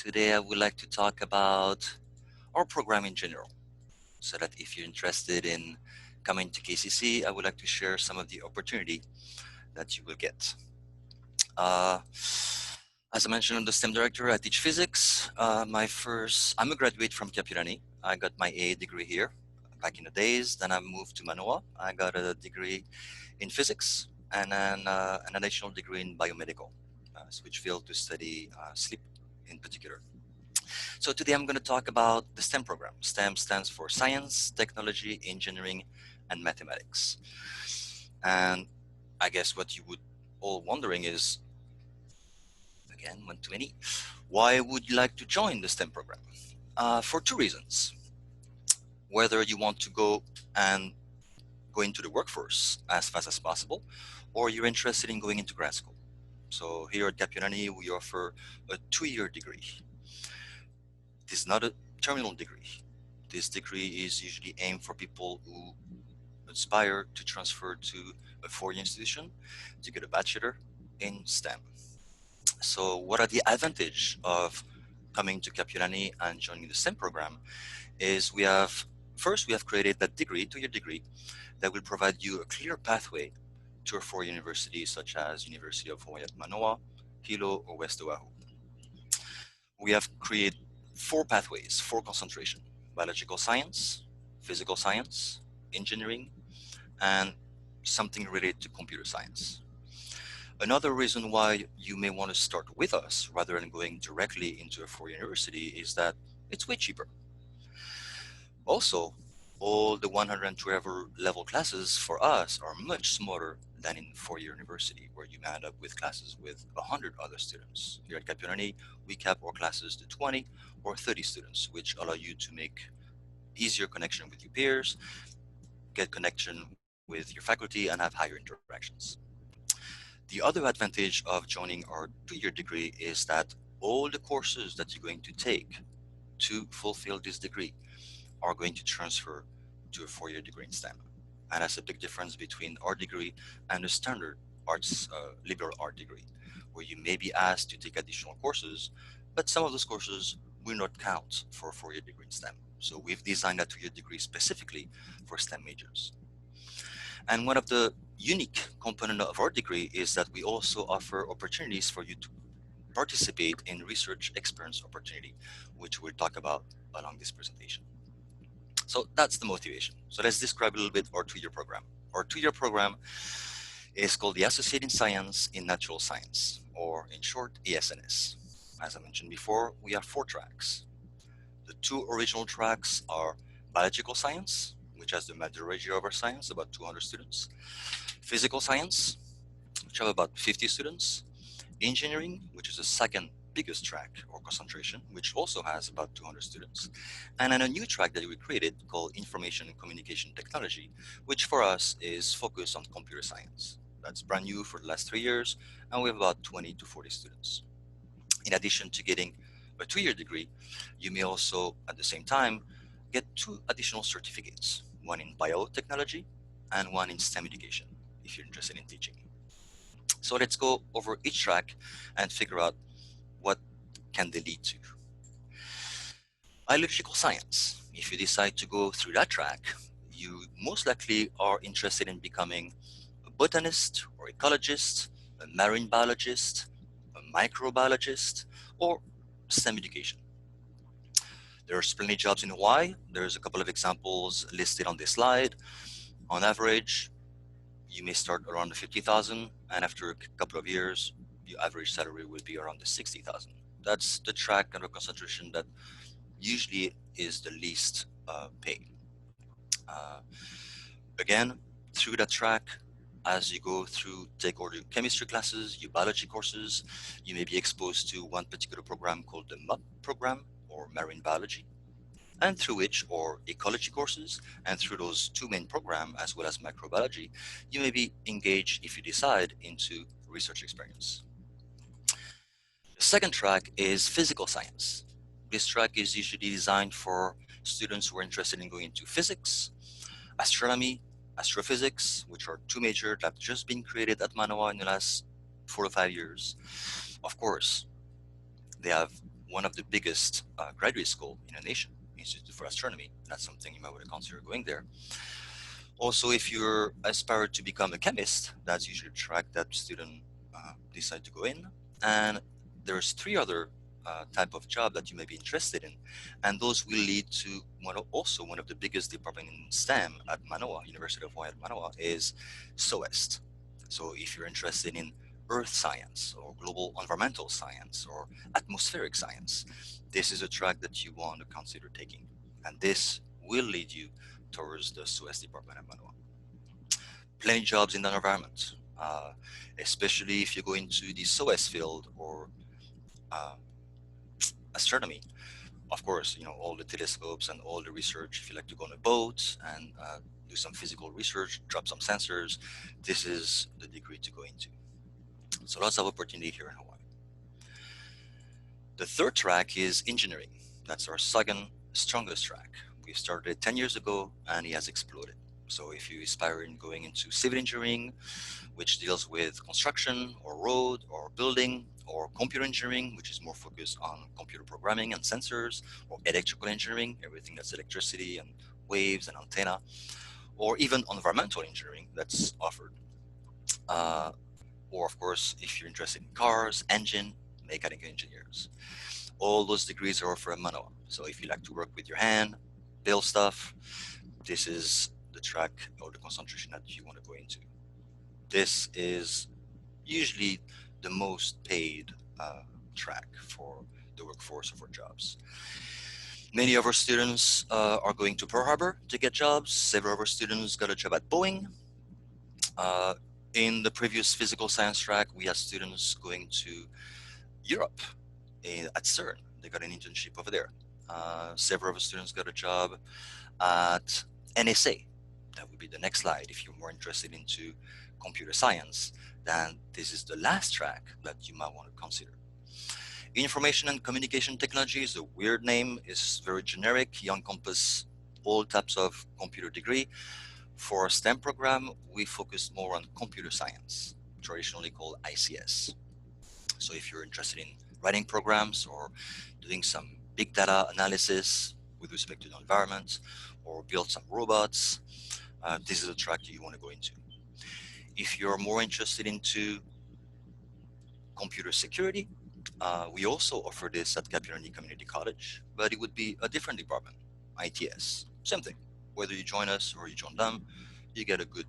Today I would like to talk about our program in general, so that if you're interested in coming to KCC, I would like to share some of the opportunity that you will get. Uh, as I mentioned, I'm the STEM director. I teach physics. I'm a graduate from Kapiʻolani. I got my A degree here back in the days. Then I moved to Manoa. I got a degree in physics and then an additional degree in biomedical. Switch field to study sleep in particular. So today I'm going to talk about the STEM program. STEM stands for science, technology, engineering, and mathematics. And I guess what you would all wondering is, again, 120, why would you like to join the STEM program? For two reasons. Whether you want to go into the workforce as fast as possible, or you're interested in going into grad school. So here at Kapiʻolani, we offer a 2-year degree. It is not a terminal degree. This degree is usually aimed for people who aspire to transfer to a 4-year institution to get a bachelor in STEM. So what are the advantages of coming to Kapiʻolani and joining the STEM program is we have created that degree, 2-year degree, that will provide you a clear pathway to a 4-year university such as University of Hawaii at Manoa, Hilo, or West Oahu. We have created 4 pathways, 4 concentration: biological science, physical science, engineering, and something related to computer science. Another reason why you may want to start with us rather than going directly into a 4-year university is that it's way cheaper. Also, all the 112 level classes for us are much smaller than in 4-year university, where you end up with classes with 100 other students. Here at Kapiʻolani, we cap our classes to 20 or 30 students, which allow you to make easier connection with your peers, get connection with your faculty, and have higher interactions. The other advantage of joining our 2-year degree is that all the courses that you're going to take to fulfill this degree are going to transfer to a 4-year degree in STEM. And that's a big difference between our degree and a standard arts, liberal art degree, where you may be asked to take additional courses, but some of those courses will not count for a 4-year degree in STEM. So we've designed that 2-year degree specifically for STEM majors. And one of the unique components of our degree is that we also offer opportunities for you to participate in research experience opportunity, which we'll talk about along this presentation. So that's the motivation. So let's describe a little bit our 2-year program. Our 2-year program is called the Associate in Science in Natural Science, or in short, ASNS. As I mentioned before, we have 4 tracks. The 2 original tracks are biological science, which has the majority of our science, about 200 students. Physical science, which have about 50 students. Engineering, which is the second biggest track or concentration, which also has about 200 students. And then a new track that we created called Information and Communication Technology, which for us is focused on computer science. That's brand new for the last 3 years, and we have about 20 to 40 students. In addition to getting a 2-year degree, you may also, at the same time, get 2 additional certificates, one in biotechnology and one in STEM education, if you're interested in teaching. So let's go over each track and figure out what can they lead to. Biological science. If you decide to go through that track, you most likely are interested in becoming a botanist or ecologist, a marine biologist, a microbiologist, or STEM education. There are plenty of jobs in Hawaii. There's a couple of examples listed on this slide. On average, you may start around the 50,000, and after a couple of years, your average salary will be around the 60,000. That's the track and the concentration that usually is the least paid. Again, through that track, as you go through, take all your chemistry classes, your biology courses, you may be exposed to one particular program called the MUP program, or marine biology, and through which, or ecology courses, and through those 2 main programs, as well as microbiology, you may be engaged, if you decide, into research experience. The second track is physical science. This track is usually designed for students who are interested in going into physics, astronomy, astrophysics, which are 2 majors that have just been created at Manoa in the last 4 to 5 years. Of course, they have one of the biggest graduate school in a nation, Institute for Astronomy. That's something you might want to consider going there. Also, if you're aspire to become a chemist, that's usually a track that students decide to go in. And there's three other type of job that you may be interested in, and those will lead to also one of the biggest department in STEM at Manoa, University of Hawaii at Manoa, is SOEST. So if you're interested in earth science or global environmental science or atmospheric science, this is a track that you want to consider taking, and this will lead you towards the SOEST department at Manoa. Plenty jobs in that environment, especially if you go into the SOEST field or uh, astronomy. Of course, all the telescopes and all the research. If you like to go on a boat and do some physical research, drop some sensors, this is the degree to go into. So lots of opportunity here in Hawaii. The third track is engineering. That's our second strongest track. We started it 10 years ago and it has exploded. So if you aspire in going into civil engineering, which deals with construction or road or building, or computer engineering, which is more focused on computer programming and sensors, or electrical engineering, everything that's electricity and waves and antenna, or even environmental engineering that's offered. Or of course, if you're interested in cars, engine, mechanical engineers. All those degrees are offered at Manoa. So if you like to work with your hand, build stuff, this is the track or the concentration that you want to go into. This is usually the most paid track for the workforce or for jobs. Many of our students are going to Pearl Harbor to get jobs. Several of our students got a job at Boeing. In the previous physical science track, we had students going to Europe at CERN. They got an internship over there. Several of our students got a job at NSA. That would be the next slide if you're more interested into computer science. Then this is the last track that you might want to consider. Information and communication technology is a weird name. It's very generic. You encompass all types of computer degree. For a STEM program, we focus more on computer science, traditionally called ICS. So if you're interested in writing programs or doing some big data analysis with respect to the environment or build some robots, this is a track that you want to go into. If you're more interested into computer security, we also offer this at Kapiʻolani Community College, but it would be a different department, ITS. Same thing. Whether you join us or you join them, you get a good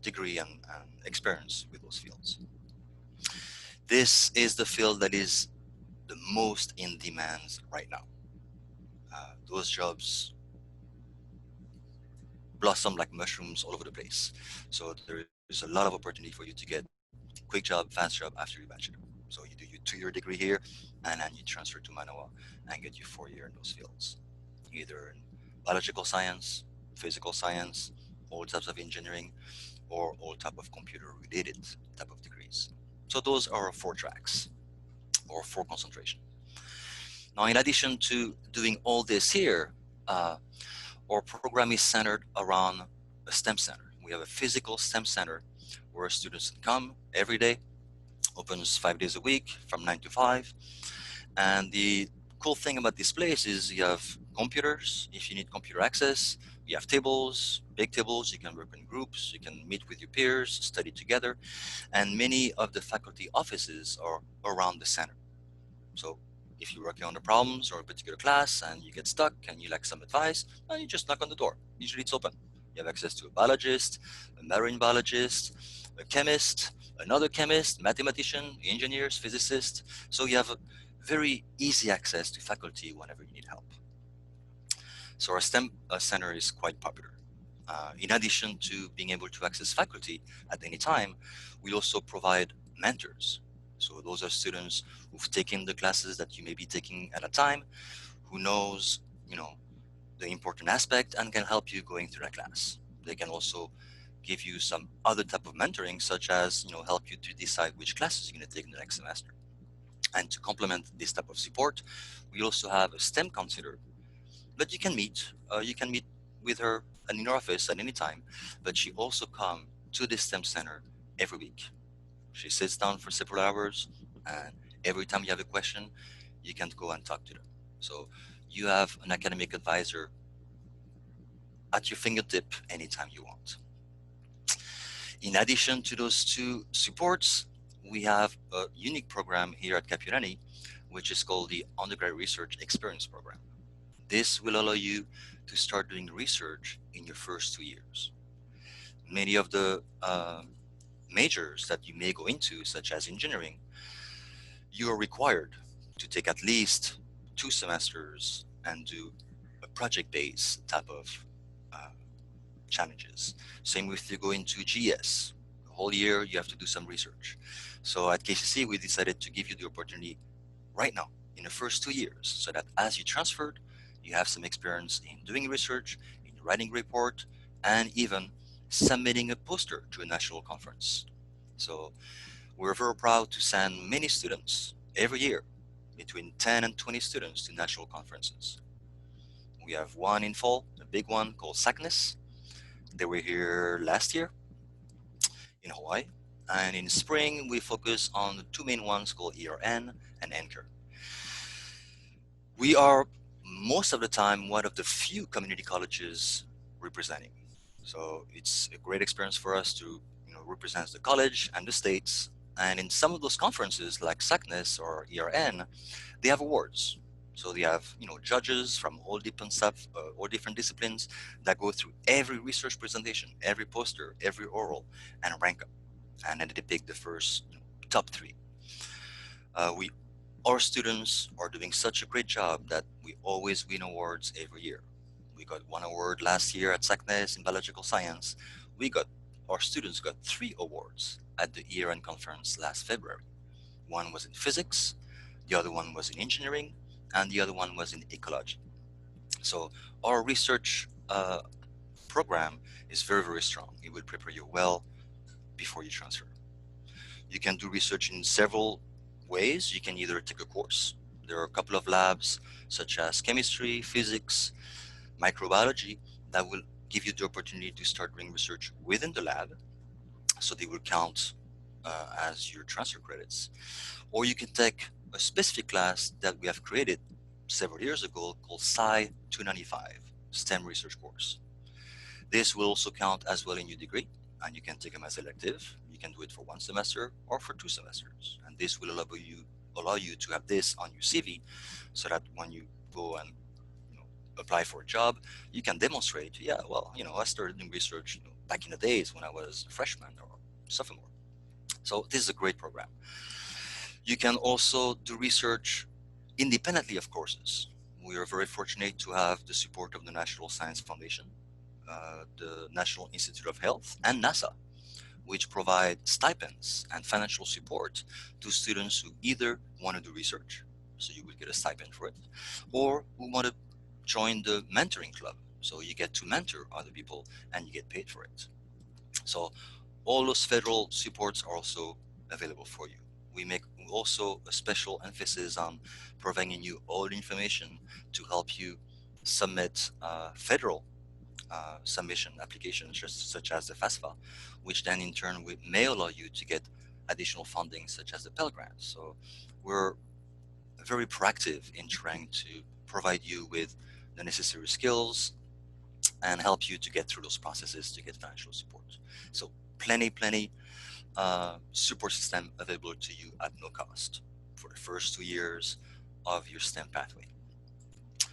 degree and experience with those fields. This is the field that is the most in demand right now. Those jobs blossom like mushrooms all over the place. So there is a lot of opportunity for you to get quick job, fast job after your bachelor. So you do your 2-year degree here, and then you transfer to Manoa and get your 4-year in those fields, either in biological science, physical science, all types of engineering, or all type of computer-related type of degrees. So those are 4 tracks, or 4 concentration. Now, in addition to doing all this here, our program is centered around a STEM center. We have a physical STEM center where students can come every day, opens 5 days a week from 9 to 5. And the cool thing about this place is you have computers. If you need computer access, you have tables, big tables. You can work in groups. You can meet with your peers, study together. And many of the faculty offices are around the center. So if you're working on the problems or a particular class and you get stuck and you like some advice, well, you just knock on the door. Usually it's open. You have access to a biologist, a marine biologist, a chemist, another chemist, mathematician, engineers, physicists. So you have a very easy access to faculty whenever you need help. So our STEM center is quite popular. In addition to being able to access faculty at any time, we also provide mentors. So those are students who've taken the classes that you may be taking at a time, who knows, the important aspect and can help you going through that class. They can also give you some other type of mentoring, such as, help you to decide which classes you're going to take in the next semester. And to complement this type of support, we also have a STEM counselor that you can meet. You can meet with her in her office at any time, but she also comes to the STEM center every week. She sits down for several hours, and every time you have a question, you can go and talk to them. So you have an academic advisor at your fingertip anytime you want. In addition to those two supports, we have a unique program here at Kapiʻolani, which is called the Undergraduate Research Experience Program. This will allow you to start doing research in your first 2 years. Many of the majors that you may go into, such as engineering, you are required to take at least 2 semesters and do a project-based type of challenges. Same with you go into GS. The whole year you have to do some research. So at KCC, we decided to give you the opportunity right now in the first 2 years, so that as you transferred, you have some experience in doing research, in writing a report, and even submitting a poster to a national conference. So we're very proud to send many students every year, between 10 and 20 students to national conferences. We have one in fall, a big one called SACNES. They were here last year in Hawaii. And in spring, we focus on the 2 main ones called ERN and Anchor. We are most of the time one of the few community colleges representing. So it's a great experience for us to represent the college and the states. And in some of those conferences like SACNES or ERN, they have awards. So they have judges from all different stuff, all different disciplines that go through every research presentation, every poster, every oral, and rank them. And then they pick the first top 3. Our students are doing such a great job that we always win awards every year. We got 1 award last year at SACNES in biological science. Our students got 3 awards at the ERN conference last February. One was in physics, the other one was in engineering, and the other one was in ecology. So our research program is very, very strong. It will prepare you well before you transfer. You can do research in several ways. You can either take a course. There are a couple of labs such as chemistry, physics, microbiology that will give you the opportunity to start doing research within the lab. So they will count as your transfer credits. Or you can take a specific class that we have created several years ago called Sci 295, STEM research course. This will also count as well in your degree, and you can take them as elective. You can do it for 1 semester or for 2 semesters. And this will allow you to have this on your CV, so that when you go and apply for a job, you can demonstrate, I started doing research back in the days when I was a freshman or sophomore. So this is a great program. You can also do research independently of courses. We are very fortunate to have the support of the National Science Foundation, the National Institute of Health, and NASA, which provide stipends and financial support to students who either want to do research, so you will get a stipend for it, or who want to join the mentoring club, so you get to mentor other people and you get paid for it. So all those federal supports are also available for you. We make also a special emphasis on providing you all the information to help you submit federal submission applications, such as the FAFSA, which then in turn may allow you to get additional funding, such as the Pell Grant. So we're very proactive in trying to provide you with the necessary skills and help you to get through those processes to get financial support. So plenty support system available to you at no cost for the first 2 years of your STEM pathway.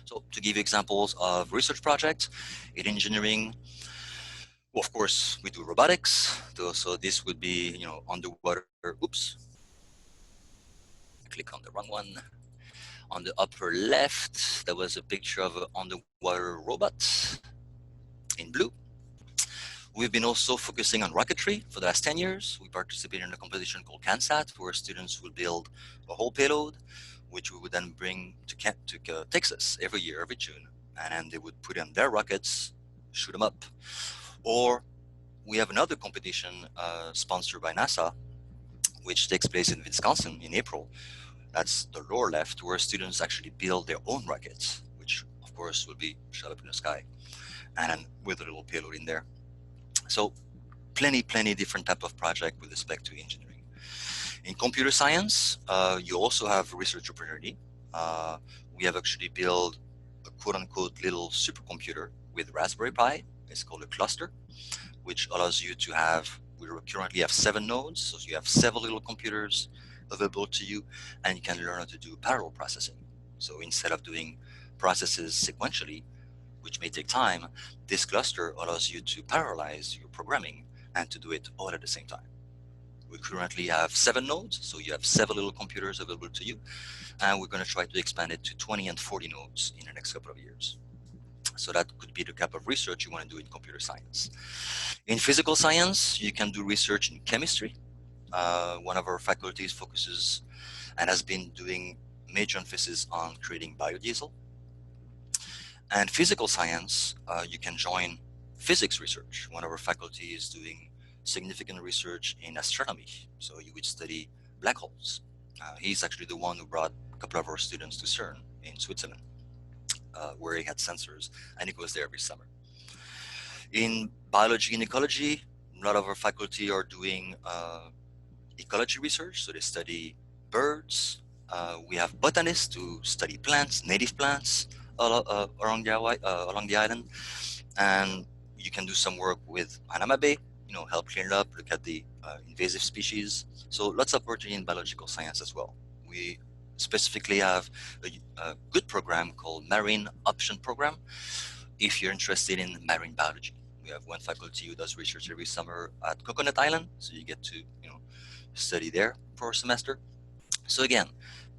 So to give you examples of research projects in engineering, well, of course, we do robotics. So this would be, underwater. Oops, click on the wrong one. On the upper left, there was a picture of an underwater robot in blue. We've been also focusing on rocketry for the last 10 years. We participated in a competition called CanSat, where students will build a whole payload, which we would then bring to Texas every year, every June. And then they would put in their rockets, shoot them up. Or we have another competition sponsored by NASA, which takes place in Wisconsin in April. That's the lower left, where students actually build their own rockets, which of course will be shot up in the sky, and with a little payload in there. So plenty different type of project with respect to engineering. In computer science, you also have research opportunity. We have actually built a quote-unquote little supercomputer with Raspberry Pi. It's called a cluster, which allows you to have, we currently have 7 nodes, so you have several little computers available to you, and you can learn how to do parallel processing. So instead of doing processes sequentially, which may take time, this cluster allows you to parallelize your programming and to do it all at the same time. We currently have 7 nodes, so you have 7 little computers available to you, and we're going to try to expand it to 20 and 40 nodes in the next couple of years. So that could be the type of research you want to do in computer science. In physical science, you can do research in chemistry. One of our faculties focuses and has been doing major emphasis on creating biodiesel. And physical science, you can join physics research. One of our faculty is doing significant research in astronomy. So you would study black holes. He's actually the one who brought a couple of our students to CERN in Switzerland, where he had sensors, and he goes there every summer. In biology and ecology, a lot of our faculty are doing ecology research, so they study birds. We have botanists who study plants, native plants along the island, and you can do some work with Hanamabe, help clean it up, look at the invasive species. So lots of opportunity in biological science as well. We specifically have a good program called Marine Option Program if you're interested in marine biology. We have one faculty who does research every summer at Coconut Island, so you get to study there for a semester. So again,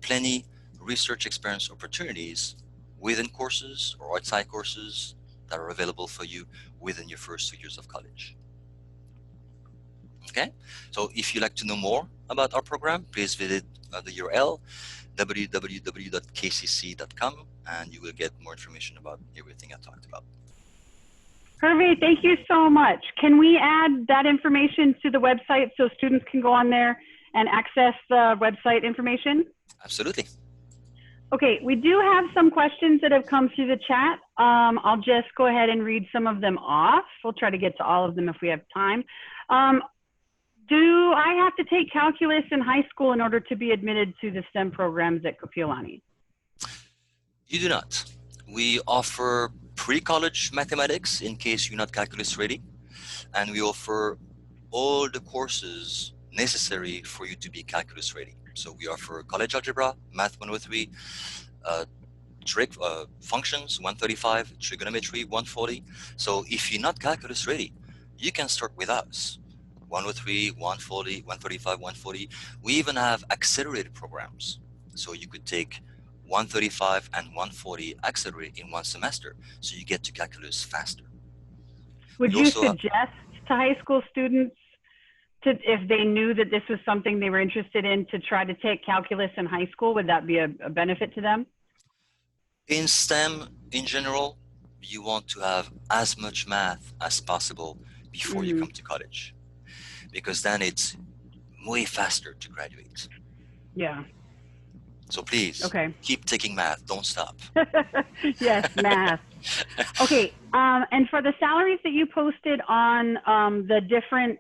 plenty research experience opportunities within courses or outside courses that are available for you within your first 2 years of college. Okay, so if you'd like to know more about our program, please visit the URL www.kcc.com, and you will get more information about everything I talked about. Herve, thank you so much. Can we add that information to the website so students can go on there and access the website information? Absolutely. Okay, we do have some questions that have come through the chat. I'll just go ahead and read some of them off. We'll try to get to all of them if we have time. Do I have to take calculus in high school in order to be admitted to the STEM programs at Kapiʻolani? You do not. We offer pre-college mathematics in case you're not calculus ready, and we offer all the courses necessary for you to be calculus ready. So we offer college algebra, math 103, functions 135, trigonometry 140. So if you're not calculus ready, you can start with us. 103, 140, 135, 140. We even have accelerated programs. So you could take 135 and 140 accelerated in one semester, so you get to calculus faster. Would you suggest to high school students, if they knew that this was something they were interested in, to try to take calculus in high school? Would that be a benefit to them? In STEM, in general, you want to have as much math as possible before you come to college, because then it's way faster to graduate. Yeah. So please, keep taking math. Don't stop. Yes, math. Okay, and for the salaries that you posted on the different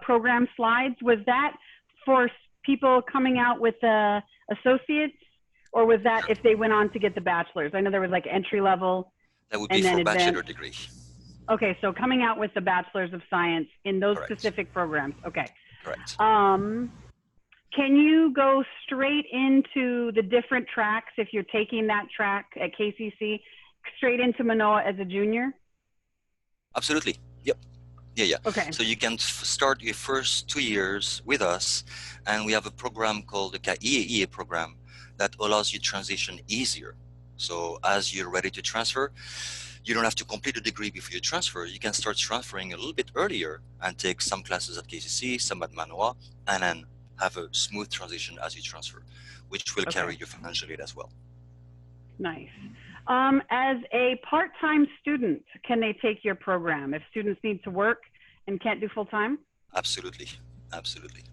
program slides, was that for people coming out with associates, or was that if they went on to get the bachelor's? I know there was like entry level. That would be for bachelor degree. Okay, so coming out with the bachelor's of science in those specific programs. Okay. Correct. Can you go straight into the different tracks if you're taking that track at KCC, straight into Manoa as a junior? Absolutely. Yep. Yeah. Okay. So you can start your first 2 years with us, and we have a program called the Kapiʻolani program that allows you transition easier. So as you're ready to transfer, you don't have to complete a degree before you transfer. You can start transferring a little bit earlier and take some classes at KCC, some at Manoa, and then have a smooth transition as you transfer, which will carry your financial aid as well. Nice. As a part-time student, can they take your program if students need to work and can't do full-time? Absolutely. Absolutely.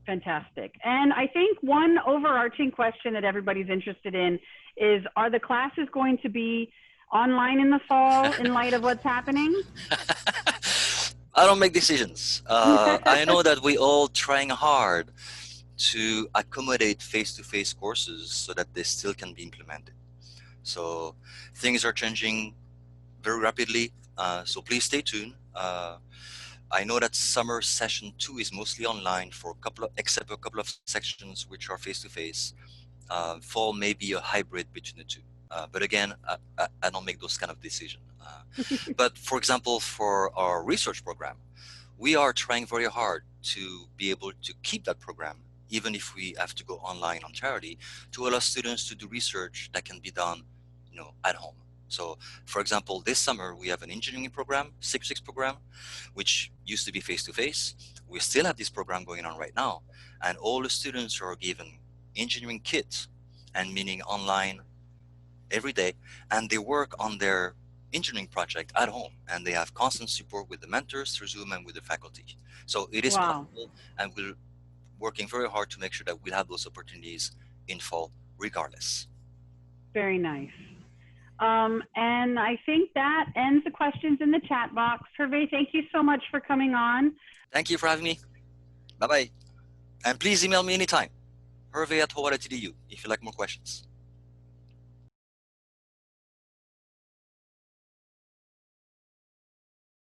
Fantastic. And I think one overarching question that everybody's interested in is, are the classes going to be online in the fall in light of what's happening? I don't make decisions. I know that we all trying hard to accommodate face-to-face courses so that they still can be implemented. So things are changing very rapidly, so please stay tuned. I know that summer session 2 is mostly online for except a couple of sections which are face-to-face. Fall may be a hybrid between the two. But again, I don't make those kind of decisions. But for example, for our research program, we are trying very hard to be able to keep that program, even if we have to go online entirely, to allow students to do research that can be done, at home. So, for example, this summer we have an engineering program, 6 program, which used to be face-to-face. We still have this program going on right now, and all the students are given engineering kits, and meaning online every day, and they work on their engineering project at home, and they have constant support with the mentors through Zoom and with the faculty. So it is Wow. possible, and we're working very hard to make sure that we'll have those opportunities in fall regardless. Very nice. And I think that ends the questions in the chat box. Herve, thank you so much for coming on. Thank you for having me. Bye-bye. And please email me anytime. Herve@Hawaii.edu if you like more questions.